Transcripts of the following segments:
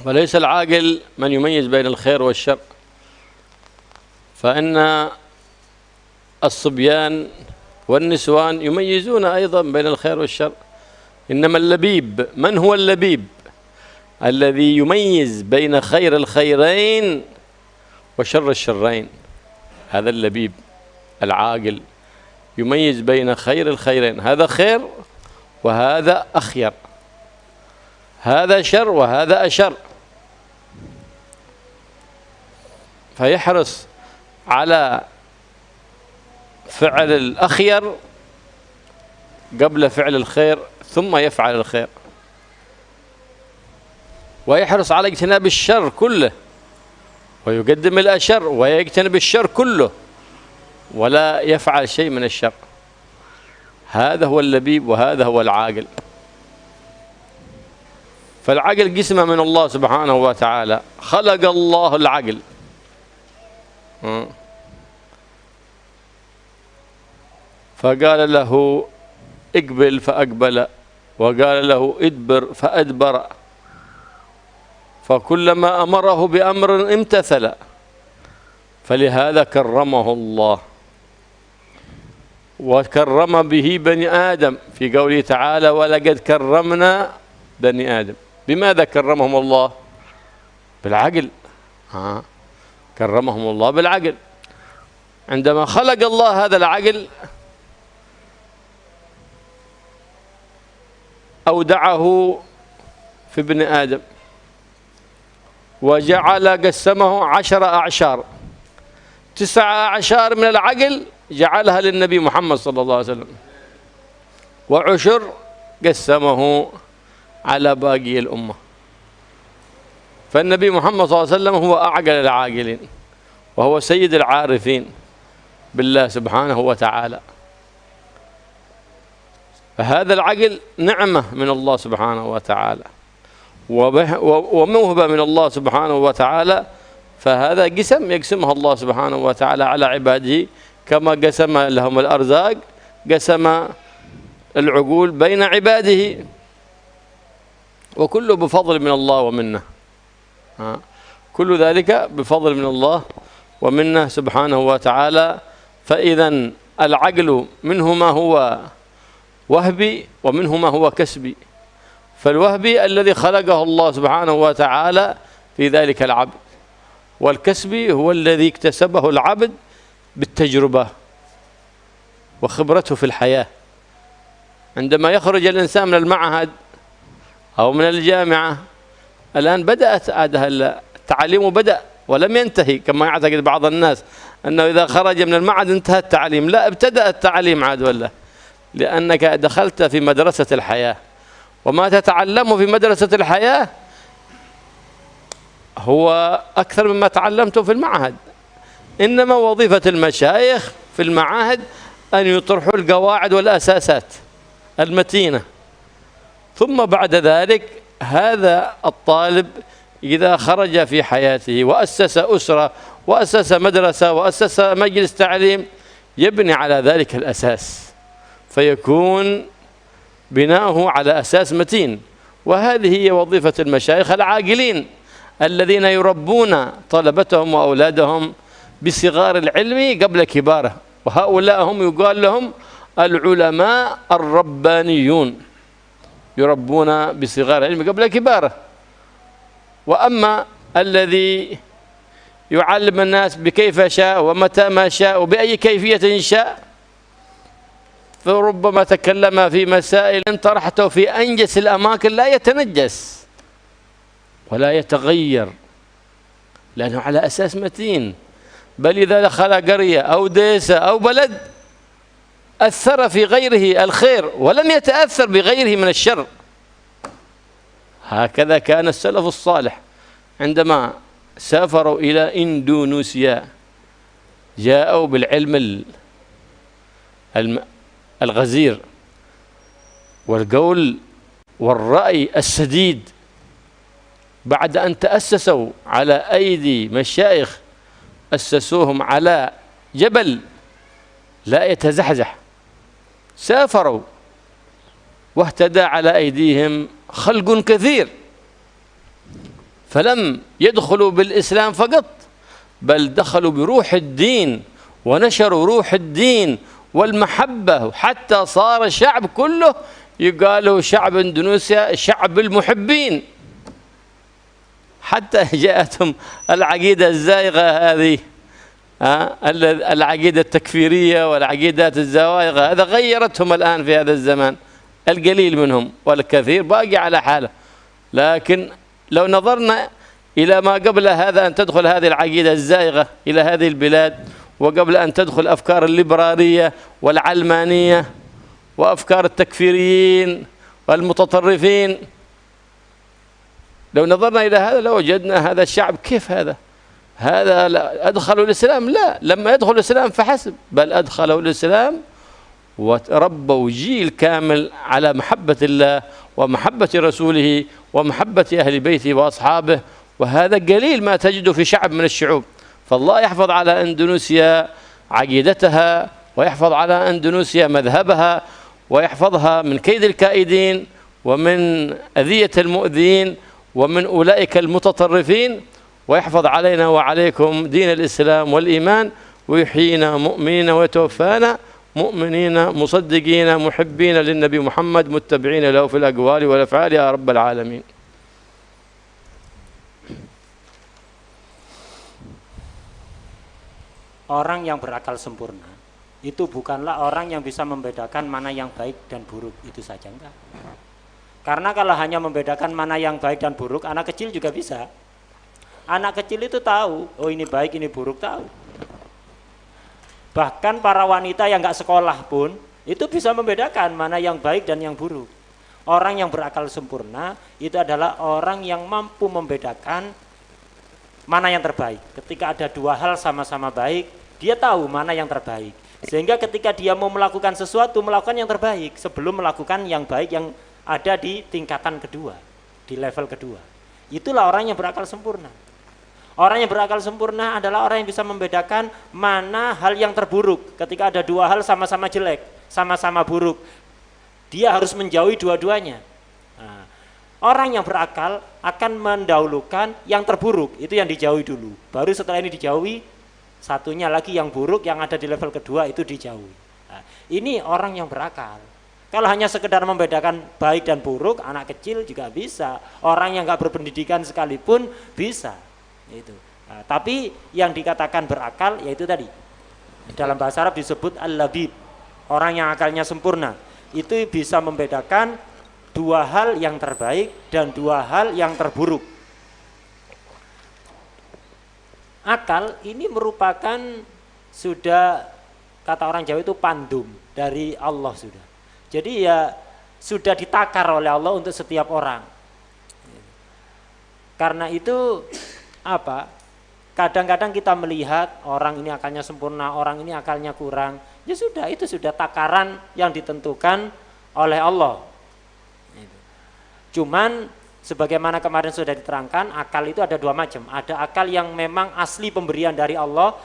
وليس العاقل من يميز بين الخير والشر، فإن الصبيان والنسوان يميزون أيضا بين الخير والشر. إنما اللبيب، من هو اللبيب؟ الذي يميز بين خير الخيرين وشر الشرين، هذا اللبيب العاقل، يميز بين خير الخيرين، هذا خير وهذا أخير، هذا شر وهذا أشر، فيحرص على فعل الأخير قبل فعل الخير ثم يفعل الخير، ويحرص على اجتناب الشر كله ويقدم الأشر ويجتنب الشر كله ولا يفعل شيء من الشر. هذا هو اللبيب وهذا هو العاقل. فالعقل قسمة من الله سبحانه وتعالى، خلق الله العقل فقال له اقبل فأقبل، وقال له ادبر فأدبر، فكلما أمره بأمر امتثل، فلهذا كرمه الله وكرم به بني آدم في قوله تعالى ولقد كرمنا بني آدم. بماذا كرمهم الله؟ بالعقل. كرمهم الله بالعقل. عندما خلق الله هذا العقل أودعه في ابن آدم وجعل قسمه 10 أعشار، 9 أعشار من العقل جعلها للنبي محمد صلى الله عليه وسلم، وعشر قسمه على باقي الأمة. فالنبي محمد صلى الله عليه وسلم هو أعقل العاقلين وهو سيد العارفين بالله سبحانه وتعالى. فهذا العقل نعمة من الله سبحانه وتعالى وموهبة من الله سبحانه وتعالى، فهذا قسم يقسمها الله سبحانه وتعالى على عباده، كما قسم لهم الأرزاق قسم العقول بين عباده، وكله بفضل من الله ومنه. كل ذلك بفضل من الله ومنه سبحانه وتعالى. فإذا العقل منه ما هو وهبي ومنه ما هو كسبي، فالوهبي الذي خلقه الله سبحانه وتعالى في ذلك العبد، والكسبي هو الذي اكتسبه العبد بالتجربة وخبرته في الحياة. عندما يخرج الإنسان من المعهد أو من الجامعة، الآن بدأت التعليم بدأ ولم ينتهي كما يعتقد بعض الناس أنه إذا خرج من المعهد انتهى التعليم. لا، ابتدأ التعليم عاد ولا، لأنك دخلت في مدرسة الحياة، وما تتعلمه في مدرسة الحياة هو أكثر مما تعلمته في المعهد. إنما وظيفة المشايخ في المعاهد أن يطرحوا القواعد والأساسات المتينة، ثم بعد ذلك هذا الطالب إذا خرج في حياته وأسس أسرة وأسس مدرسة وأسس مجلس تعليم يبني على ذلك الأساس، فيكون بناؤه على أساس متين. وهذه هي وظيفة المشايخ العاقلين الذين يربون طلبتهم وأولادهم بصغار العلم قبل كباره، وهؤلاء هم يقال لهم العلماء الربانيون، يربون بصغار العلم قبل كباره. وأما الذي يعلم الناس بكيف شاء ومتى ما شاء وبأي كيفية شاء، فربما تكلم في مسائل طرحته في أنجس الأماكن لا يتنجس ولا يتغير، لأنه على أساس متين. بل إذا دخل قرية أو ديسة أو بلد أثر في غيره الخير ولم يتأثر بغيره من الشر. هكذا كان السلف الصالح عندما سافروا إلى إندونيسيا جاءوا بالعلم الغزير والقول والرأي السديد، بعد أن تأسسوا على أيدي مشايخ أسسوهم على جبل لا يتزحزح. سافروا واهتدى على أيديهم خلق كثير، فلم يدخلوا بالإسلام فقط، بل دخلوا بروح الدين ونشروا روح الدين والمحبة، حتى صار الشعب كله يقالوا شعب اندونيسيا شعب المحبين. حتى جاءتهم العقيدة الزائغة هذه، العقيدة التكفيرية والعقيدات الزوائغة، هذا غيرتهم الآن في هذا الزمان. القليل منهم والكثير باقي على حاله. لكن لو نظرنا إلى ما قبل هذا، أن تدخل هذه العقيدة الزائغة إلى هذه البلاد، وقبل أن تدخل أفكار الليبرالية والعلمانية وأفكار التكفيريين والمتطرفين، لو نظرنا إلى هذا لوجدنا هذا الشعب كيف هذا أدخلوا الإسلام؟ لا، لما يدخلوا الإسلام فحسب، بل أدخلوا الإسلام وربوا جيل كامل على محبة الله ومحبة رسوله ومحبة أهل بيته وأصحابه. وهذا قليل ما تجده في شعب من الشعوب. فالله يحفظ على اندونيسيا عقيدتها، ويحفظ على اندونيسيا مذهبها، ويحفظها من كيد الكائدين ومن أذية المؤذين ومن أولئك المتطرفين، ويحفظ علينا وعليكم دين الإسلام والإيمان، ويحيينا مؤمنين ويتوفانا مؤمنين مصدقين محبين للنبي محمد متبعين له في الأقوال والأفعال يا رب العالمين. Orang yang berakal sempurna itu bukanlah orang yang bisa membedakan mana yang baik dan buruk, itu saja enggak. Karena kalau hanya membedakan mana yang baik dan buruk, anak kecil juga bisa. Anak kecil itu tahu, oh ini baik, ini buruk, tahu. Bahkan para wanita yang enggak sekolah pun itu bisa membedakan mana yang baik dan yang buruk. Orang yang berakal sempurna itu adalah orang yang mampu membedakan mana yang terbaik. Ketika ada dua hal sama-sama baik, dia tahu mana yang terbaik. Sehingga ketika dia mau melakukan sesuatu, melakukan yang terbaik sebelum melakukan yang baik yang ada di tingkatan kedua, di level kedua. Itulah orang yang berakal sempurna. Orang yang berakal sempurna adalah orang yang bisa membedakan mana hal yang terburuk. Ketika ada dua hal sama-sama jelek, sama-sama buruk, dia harus menjauhi dua-duanya. Nah, orang yang berakal akan mendahulukan yang terburuk, itu yang dijauhi dulu. Baru setelah ini dijauhi, satunya lagi yang buruk yang ada di level kedua itu dijauhi. Nah, ini orang yang berakal. Kalau hanya sekedar membedakan baik dan buruk, anak kecil juga bisa. Orang yang nggak berpendidikan sekalipun bisa. Itu. Nah, tapi yang dikatakan berakal yaitu tadi. Dalam bahasa Arab disebut al-labib. Orang yang akalnya sempurna. Itu bisa membedakan dua hal yang terbaik dan dua hal yang terburuk. Akal ini merupakan sudah, kata orang Jawa itu pandum dari Allah sudah. Jadi ya sudah ditakar oleh Allah untuk setiap orang. Karena itu apa? Kadang-kadang kita melihat orang ini akalnya sempurna, orang ini akalnya kurang. Ya sudah, itu sudah takaran yang ditentukan oleh Allah. Cuman sebagaimana kemarin sudah diterangkan, akal itu ada dua macam. Ada akal yang memang asli pemberian dari Allah,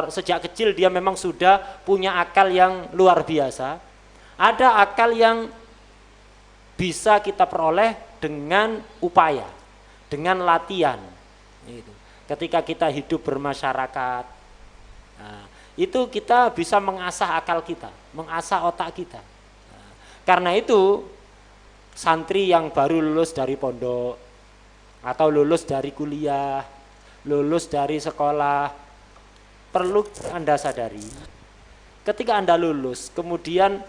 sejak kecil dia memang sudah punya akal yang luar biasa. Ada akal yang bisa kita peroleh dengan upaya, dengan latihan. Ketika kita hidup bermasyarakat, nah, itu kita bisa mengasah akal kita, mengasah otak kita. Nah, karena itu santri yang baru lulus dari pondok atau lulus dari kuliah, lulus dari sekolah, perlu Anda sadari, ketika Anda lulus kemudian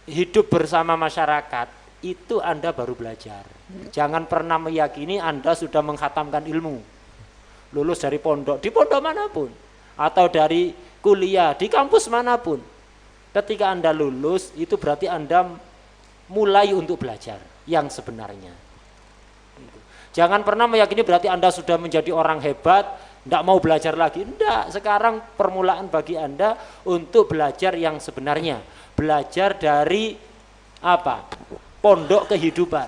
hidup bersama masyarakat, itu Anda baru belajar. Jangan pernah meyakini Anda sudah menghatamkan ilmu. Lulus dari pondok, di pondok manapun, atau dari kuliah, di kampus manapun. Ketika Anda lulus, itu berarti Anda mulai untuk belajar yang sebenarnya. Jangan pernah meyakini berarti Anda sudah menjadi orang hebat, tidak mau belajar lagi. Tidak, sekarang permulaan bagi Anda untuk belajar yang sebenarnya. Belajar dari apa? Pondok kehidupan,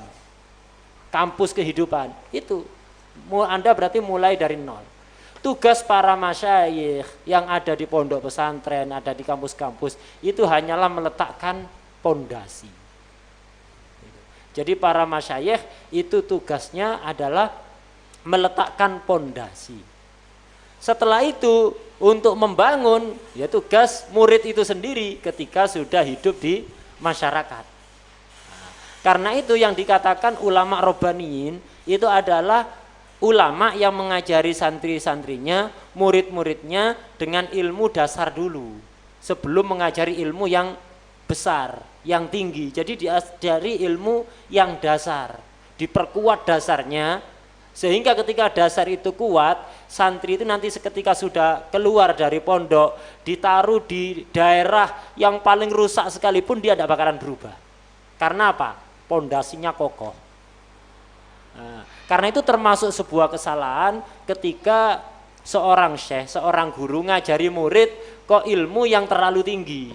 kampus kehidupan. Itu Anda berarti mulai dari nol. Tugas para masyayikh yang ada di pondok pesantren, ada di kampus-kampus, itu hanyalah meletakkan pondasi. Jadi para masyayikh itu tugasnya adalah meletakkan pondasi. Setelah itu untuk membangun ya tugas murid itu sendiri ketika sudah hidup di masyarakat. Karena itu yang dikatakan ulama robbaniyin itu adalah ulama yang mengajari santri-santrinya, murid-muridnya dengan ilmu dasar dulu sebelum mengajari ilmu yang besar, yang tinggi. Jadi diajari ilmu yang dasar, diperkuat dasarnya, sehingga ketika dasar itu kuat, santri itu nanti ketika sudah keluar dari pondok, ditaruh di daerah yang paling rusak sekalipun dia tidak bakalan berubah. Karena apa? Pondasinya kokoh. Nah, karena itu termasuk sebuah kesalahan ketika seorang syekh, seorang guru ngajari murid kok ilmu yang terlalu tinggi,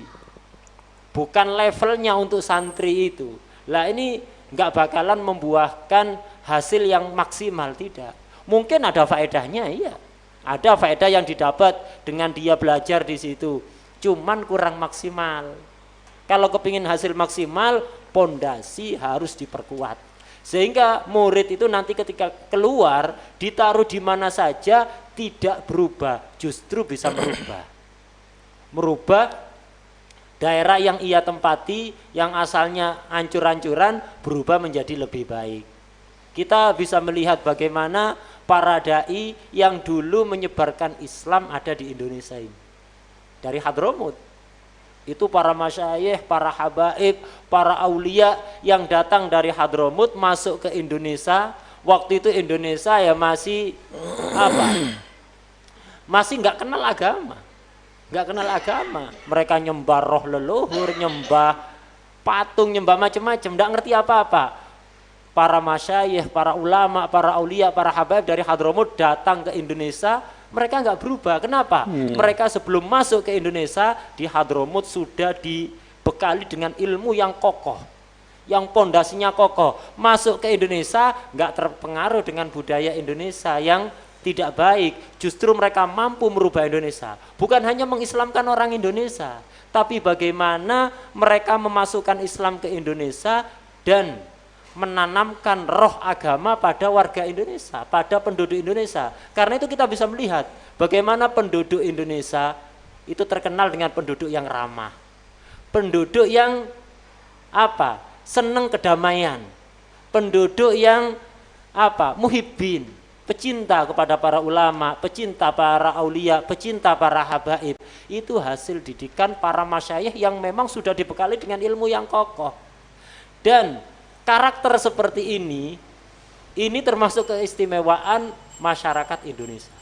bukan levelnya untuk santri itu. Lah ini nggak bakalan membuahkan hasil yang maksimal, tidak. Mungkin ada faedahnya, iya. Ada faedah yang didapat dengan dia belajar di situ, cuman kurang maksimal. Kalau kepingin hasil maksimal, pondasi harus diperkuat. Sehingga murid itu nanti ketika keluar, ditaruh di mana saja tidak berubah, justru bisa merubah daerah yang ia tempati yang asalnya hancur-hancuran berubah menjadi lebih baik. Kita bisa melihat bagaimana para dai yang dulu menyebarkan Islam ada di Indonesia ini. Dari Hadramut. Itu para masyayikh, para habaib, para aulia yang datang dari Hadramut masuk ke Indonesia. Waktu itu Indonesia ya masih masih nggak kenal agama. Nggak kenal agama. Mereka nyembah roh leluhur, nyembah patung, nyembah macam-macam, nggak ngerti apa-apa. Para masyayikh, para ulama, para aulia, para habaib dari Hadramut datang ke Indonesia, mereka nggak berubah. Kenapa? Mereka sebelum masuk ke Indonesia di Hadramut sudah dibekali dengan ilmu yang kokoh, yang pondasinya kokoh. Masuk ke Indonesia nggak terpengaruh dengan budaya Indonesia yang tidak baik. Justru mereka mampu merubah Indonesia. Bukan hanya mengislamkan orang Indonesia, tapi bagaimana mereka memasukkan Islam ke Indonesia dan menanamkan roh agama pada warga Indonesia, pada penduduk Indonesia. Karena itu kita bisa melihat bagaimana penduduk Indonesia itu terkenal dengan penduduk yang ramah, penduduk yang senang kedamaian, penduduk yang muhibbin, pecinta kepada para ulama, pecinta para aulia, pecinta para habaib. Itu hasil didikan para masyayikh yang memang sudah dibekali dengan ilmu yang kokoh. Dan karakter seperti ini termasuk keistimewaan masyarakat Indonesia.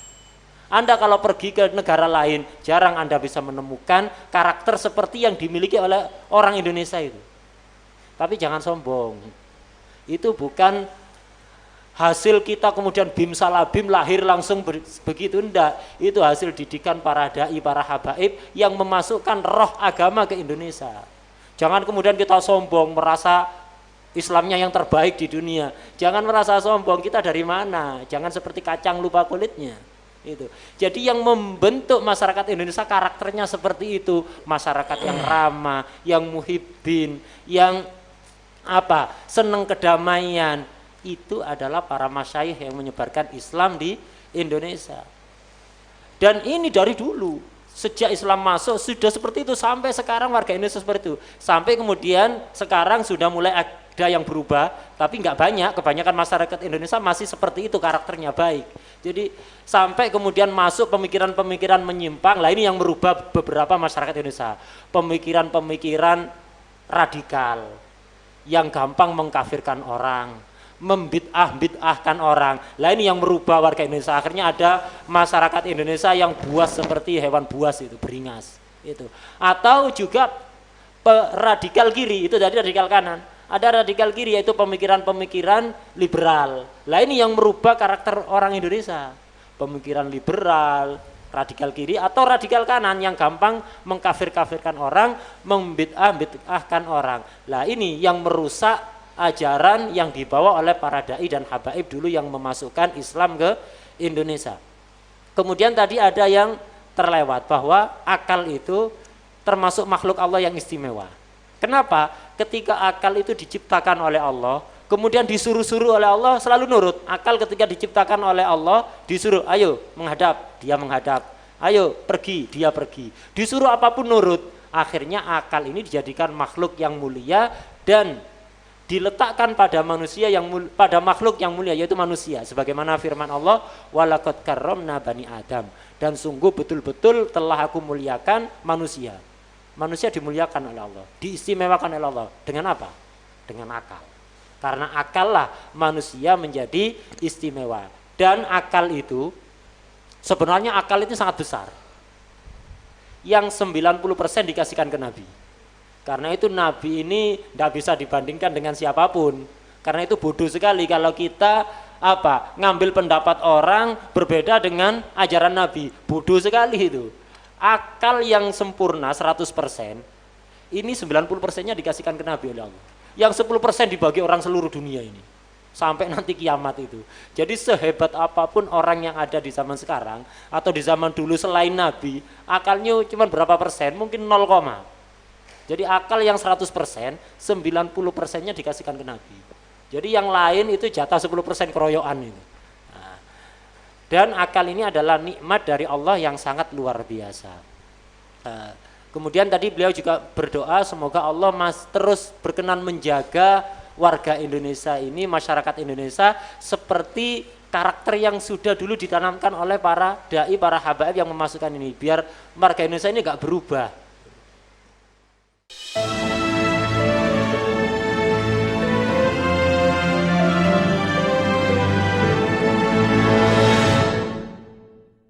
Anda kalau pergi ke negara lain, jarang Anda bisa menemukan karakter seperti yang dimiliki oleh orang Indonesia itu. Tapi jangan sombong. Itu bukan hasil kita kemudian bim salah bim lahir langsung begitu, enggak. Itu hasil didikan para dai, para habaib yang memasukkan roh agama ke Indonesia. Jangan kemudian kita sombong merasa Islamnya yang terbaik di dunia. Jangan merasa sombong, kita dari mana? Jangan seperti kacang lupa kulitnya. Itu. Jadi yang membentuk masyarakat Indonesia karakternya seperti itu, masyarakat yang ramah, yang muhibbin, yang senang kedamaian. Itu adalah para masyayikh yang menyebarkan Islam di Indonesia. Dan ini dari dulu, sejak Islam masuk sudah seperti itu sampai sekarang warga Indonesia seperti itu. Sampai kemudian sekarang sudah mulai ada yang berubah, tapi nggak banyak. Kebanyakan masyarakat Indonesia masih seperti itu, karakternya baik. Jadi sampai kemudian masuk pemikiran-pemikiran menyimpang. Lah ini yang merubah beberapa masyarakat Indonesia. Pemikiran-pemikiran radikal yang gampang mengkafirkan orang, membid'ahkan orang. Lah ini yang merubah warga Indonesia. Akhirnya ada masyarakat Indonesia yang buas seperti hewan buas itu, beringas. Itu. Atau juga radikal kiri, itu dari radikal kanan. Ada radikal kiri yaitu pemikiran-pemikiran liberal. Lah ini yang merubah karakter orang Indonesia. Pemikiran liberal, radikal kiri atau radikal kanan yang gampang mengkafir-kafirkan orang, membid'ahkan orang. Lah ini yang merusak ajaran yang dibawa oleh para dai dan habaib dulu yang memasukkan Islam ke Indonesia. Kemudian tadi ada yang terlewat bahwa akal itu termasuk makhluk Allah yang istimewa. Kenapa? Ketika akal itu diciptakan oleh Allah, kemudian disuruh-suruh oleh Allah selalu nurut. Akal ketika diciptakan oleh Allah disuruh, ayo menghadap, dia menghadap, ayo pergi, dia pergi, disuruh apapun nurut. Akhirnya akal ini dijadikan makhluk yang mulia dan diletakkan pada manusia pada makhluk yang mulia, yaitu manusia, sebagaimana firman Allah, walaqad karramna bani Adam, dan sungguh betul-betul telah aku muliakan manusia. Manusia dimuliakan oleh Allah, diistimewakan oleh Allah dengan apa? Dengan akal. Karena akal lah manusia menjadi istimewa. Dan akal itu sebenarnya akal itu sangat besar, yang 90% dikasihkan ke Nabi. Karena itu Nabi ini tidak bisa dibandingkan dengan siapapun. Karena itu bodoh sekali kalau kita ngambil pendapat orang berbeda dengan ajaran Nabi. Bodoh sekali itu. Akal yang sempurna 100%, ini 90%-nya dikasihkan ke Nabi oleh Allah. Yang 10% dibagi orang seluruh dunia ini. Sampai nanti kiamat itu. Jadi sehebat apapun orang yang ada di zaman sekarang atau di zaman dulu selain Nabi, akalnya cuma berapa persen? Mungkin 0, jadi akal yang 100%, 90%-nya dikasihkan ke Nabi. Jadi yang lain itu jatah 10% keroyokan itu. Nah, dan akal ini adalah nikmat dari Allah yang sangat luar biasa. Kemudian tadi beliau juga berdoa semoga Allah terus berkenan menjaga warga Indonesia ini, masyarakat Indonesia seperti karakter yang sudah dulu ditanamkan oleh para dai, para habaib yang memasukkan ini, biar warga Indonesia ini gak berubah.